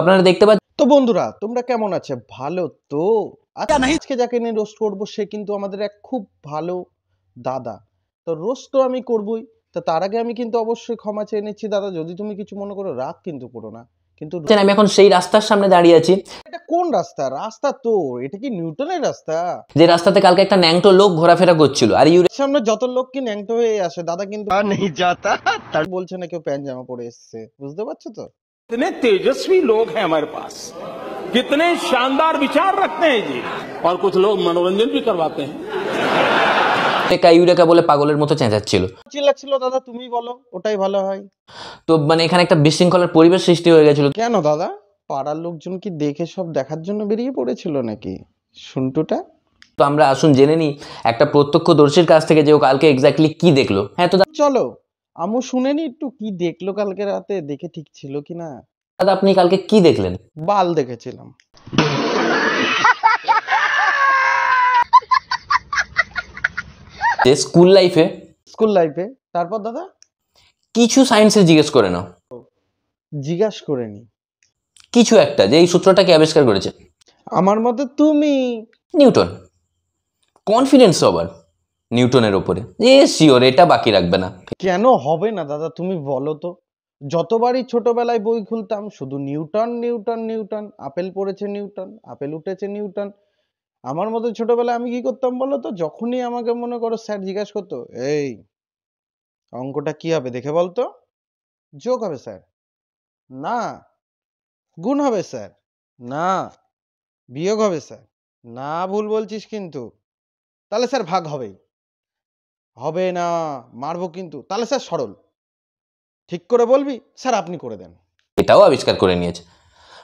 আপনারা দেখতে পাচ্ছেন। তো বন্ধুরা তোমরা কেমন আছো? ভালো তো? আজকে যাকে নিয়ে রোস্ট করবো সে কিন্তু আমাদের এক খুব ভালো দাদা। তো রোস্ট তো আমি করবই। তো তার আগে আমি কিন্তু অবশ্যই ক্ষমা চেয়ে নিচ্ছি দাদা, যদি তুমি কিছু মনে করো, রাগ কিন্তু করো না। কিন্তু আমি এখন সেই রাস্তার সামনে দাঁড়িয়ে আছি। এটা কোন রাস্তা? রাস্তা তো এটা কি নিউটনের রাস্তা? যে রাস্তাতে কালকে একটা ন্যাংটো লোক ঘোরাফেরা করছিল, আর সামনে যত লোক কি ন্যাংটো হয়ে আসে দাদা, কিন্তু নেই যাতা বলছে না কেউ প্যান্ট জামা পরে এসছে, বুঝতে পারছো তো? कितने तेजस्वी लोग हैं हमारे पास, कितने शानदार विचार रखते हैं जी, और कुछ लोग मनोरंजन भी करवाते हैं। ইউরেকা বলে পাগলের মতো চেঁচাচ্ছিল। চিল্লাচ্ছিল দাদা, তুমি বলো ওটাই ভালো হয়। তো মানে এখানে একটা বিশৃঙ্খলার পরিবেশ সৃষ্টি হয়ে গেছিল। কেন দাদা, পাড়ার লোকজন কি দেখে সব দেখার জন্য বেরিয়ে পড়েছিল নাকি শুনটুটা? তো আমরা আসুন জেনে নিই একটা প্রত্যক্ষদর্শীর কাছ থেকে যে ও কালকে এক্স্যাক্টলি কি দেখলো। হ্যাঁ তো চলো আমু শুনে নি একটু, কি দেখলো কালকে রাতে, দেখে ঠিক ছিল কিনা। দাদা আপনি কালকে কি দেখলেন? বাল দেখেছিলাম। যে স্কুল লাইফে তারপর দাদা কিছু সায়েন্সে জিজ্ঞেস করে নাও, জিজ্ঞাসা করেনি কিছু একটা যে এই সূত্রটা কে আবিষ্কার করেছে। আমার মতে তুমি। নিউটন। কনফিডেন্স আবার নিউটনের ওপরে, যে শিওর এটা বাকি রাখবে না। কেন হবে না দাদা, তুমি বলো তো? যতবারই ছোটবেলায় বই খুলতাম শুধু নিউটন নিউটন নিউটন, আপেল পড়েছে নিউটন, আপেল উঠেছে নিউটন। আমার মতো ছোটবেলায় আমি কি করতাম বলো তো? যখনই আমাকে মনে করো স্যার জিজ্ঞাসা করতো, এই অঙ্কটা কি হবে দেখে বলতো, যোগ হবে স্যার, না গুণ হবে স্যার, না বিয়োগ হবে স্যার, না ভুল বলছিস কিন্তু, তাহলে স্যার ভাগ হবেই, হবে না মারবো কিন্তু, তাহলে স্যার সরল, ঠিক করে বলবি স্যার আপনি করে দেন। এটাও আবিষ্কার করে নিয়েছে।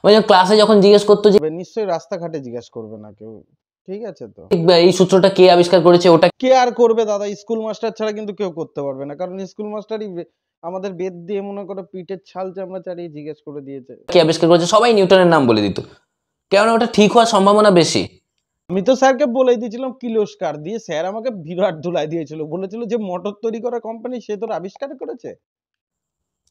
মানে ক্লাসে যখন জিজ্ঞেস করতো যে নিশ্চয়ই রাস্তাঘাটে জিজ্ঞাসা করবে না কেউ, ঠিক আছে তো? এই সূত্রটা কে আবিষ্কার করেছে, ওটা কে আর করবে দাদা? স্কুল মাস্টার ছাড়া কিন্তু কেউ করতে পারবে না, কারণ স্কুল মাস্টারই আমাদের বেদ দিয়ে মনে করো পিঠের ছাল চামড়া চাড়িয়ে জিজ্ঞেস করে দিয়েছে কে আবিষ্কার করেছে, সবাই নিউটনের নাম বলে দিত, কেননা ওটা ঠিক হওয়ার সম্ভাবনা বেশি। আমি তো স্যারকে বলে দিয়েছিলাম কিলোস্কার দিয়ে, স্যার আমাকে বিরাট ধুলাই দিয়েছিল, বলেছিল যে মোটর তৈরি করা কোম্পানি সে তোর আবিষ্কার করেছে।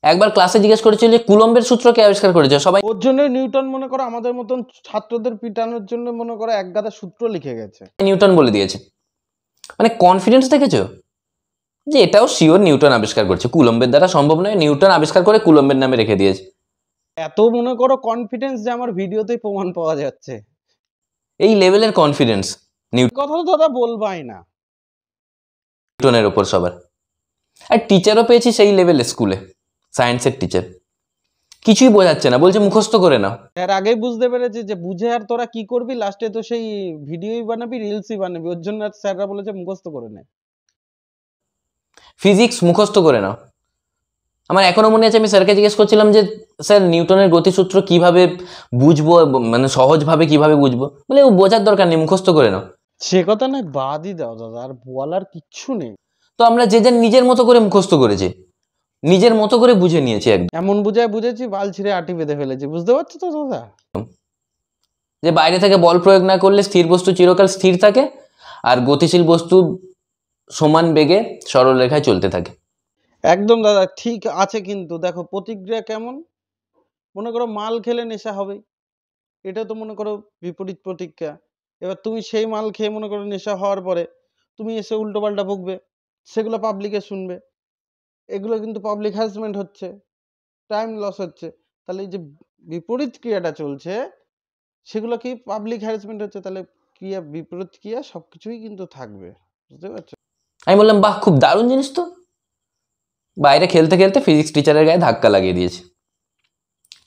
একবার ক্লাসে জিজ্ঞেস করেছিল যে কুলম্বের সূত্র কে আবিষ্কার করেছে, সবাই ওর জন্য নিউটন মনে করো আমাদের মতন ছাত্রদের পিটানোর জন্য মনে করো এক গাদা সূত্র লিখে গেছে, নিউটন বলে দিয়েছে। মানে কনফিডেন্স দেখেছো যে এটাও শিওর নিউটন আবিষ্কার করছে, কুলম্বের দ্বারা সম্ভব নয়, নিউটন আবিষ্কার করে কুলম্বের নামে রেখে দিয়েছে। এত মনে করো কনফিডেন্স যে আমার ভিডিওতেই প্রমাণ পাওয়া যাচ্ছে। এই লেভেলের কনফিডেন্স কথা তো দাদা বলবাই না নিউটনের ওপর সবার। আর টিচারও পেয়েছি সেই লেভেলে, স্কুলে সায়েন্সের টিচার কিছুই বোঝাচ্ছে না, বলছে মুখস্থ করে নাও। এর আগেই বুঝতে পেরেছে যে বুঝে আর তোরা কি করবি, লাস্টে তো সেই ভিডিওই বানাবি, রিলসই বানাবি, ওর জন্য স্যাররা বলেছে মুখস্থ করে নে। ফিজিক্স মুখস্থ করে নাও। আমার এখনো মনে আছে আমি স্যারকে জিজ্ঞেস করছিলাম যে স্যার নিউটনের গতিসূত্র কিভাবে বুঝবো, মানে সহজভাবে কিভাবে বুঝবো, বলে ও বোঝার দরকার নেই, মুখস্থ করে নাও। সে কথা নয়, বাদই দাও দাদা, আর বলার কিচ্ছু নেই। তো আমরা যে যার নিজের মতো করে মুখস্থ করেছি, নিজের মতো করে বুঝে নিয়েছি একদম। এমন বুঝায় বুঝেছি বাল ছিঁড়ে আটি বেঁধে ফেলেছি, বুঝতে পারছো তো দাদা? যে বাইরে থেকে বল প্রয়োগ না করলে স্থির বস্তু চিরকাল স্থির থাকে, আর গতিশীল বস্তু সমান বেগে সরল রেখায় চলতে থাকে। একদম দাদা ঠিক আছে, কিন্তু দেখো প্রতিক্রিয়া কেমন। মনে করো মাল খেলে নেশা হবে, এটা তো মনে করো বিপরীত প্রতিক্রিয়া। এবার তুমি সেই মাল খেয়ে মনে করো নেশা হওয়ার পরে তুমি এসে উল্টো পাল্টা বকবে, সেগুলো পাবলিকে শুনবে, এগুলো কিন্তু পাবলিক হ্যারাসমেন্ট হচ্ছে, টাইম লস হচ্ছে। তাহলে এই যে বিপরীত ক্রিয়াটা চলছে সেগুলো কি পাবলিক হ্যারাসমেন্ট হচ্ছে, তাহলে ক্রিয়া বিপরীত ক্রিয়া সবকিছুই কিন্তু থাকবে, বুঝতে পারছো? আমি বললাম বাহ, খুব দারুণ জিনিস তো। বাইরে খেলতে খেলতে ফিজিক্স টিচারের গায়ে ধাক্কা লাগিয়ে দিয়েছে।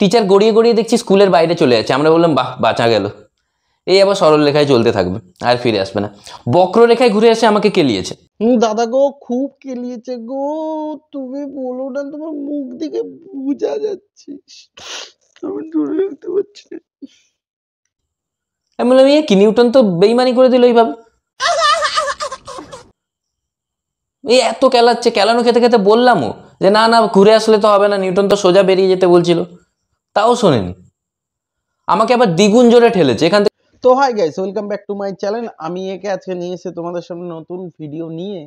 টিচার গড়িয়ে গড়িয়ে দেখছি স্কুলের বাইরে চলে যাচ্ছে। আমরা বললাম বাহ, বাঁচা গেল, এই আবার সরল রেখায় চলতে থাকবে, আর ফিরে আসবে না। বক্ররেখায় ঘুরে এসে আমাকে কেলিয়েছে। দাদা গো খুব কেলিয়েছে গো, তুমি বলো না, তোমার মুখ দিকে বোঝা যাচ্ছে, আমি ধরে রাখতে পারছি না। আমি বললাম কি নিউটন তো বেইমানি করে দিল এইভাবে, এই এত কেলাচ্ছে, কেলানো খেতে খেতে বললামও যে না না ঘুরে আসলে তো হবে না, নিউটন তো সোজা বেরিয়ে যেতে বলছিল, তাও শোনেনি, আমাকে আবার দ্বিগুণ জোরে ঠেলেছে এখান থেকে। তো hi guys, welcome back to my channel. আমি একে আজকে নিয়ে এসে তোমাদের সামনে নতুন ভিডিও নিয়ে।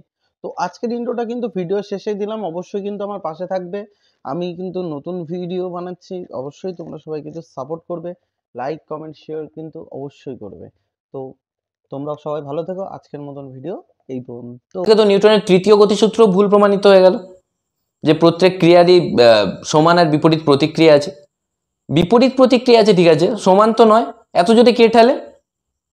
তো আজকের ইন্ট্রোটা কিন্তু ভিডিও শেষে দিলাম, অবশ্যই কিন্তু আমার পাশে থাকবে। আমি কিন্তু নতুন ভিডিও বানাচ্ছি, অবশ্যই তোমরা সবাই কিন্তু সাপোর্ট করবে, লাইক কমেন্ট শেয়ার কিন্তু অবশ্যই করবে। তো তোমরা সবাই ভালো থেকো, আজকের মতন ভিডিও এই পর্যন্ত। তো নিউটনের তৃতীয় গতিসূত্র ভুল প্রমাণিত হয়ে গেল, যে প্রত্যেক ক্রিয়ারই সমান আর বিপরীত প্রতিক্রিয়া আছে। বিপরীত প্রতিক্রিয়া আছে ঠিক আছে, সমান তো নয়। এত যদি কে ঠেলে?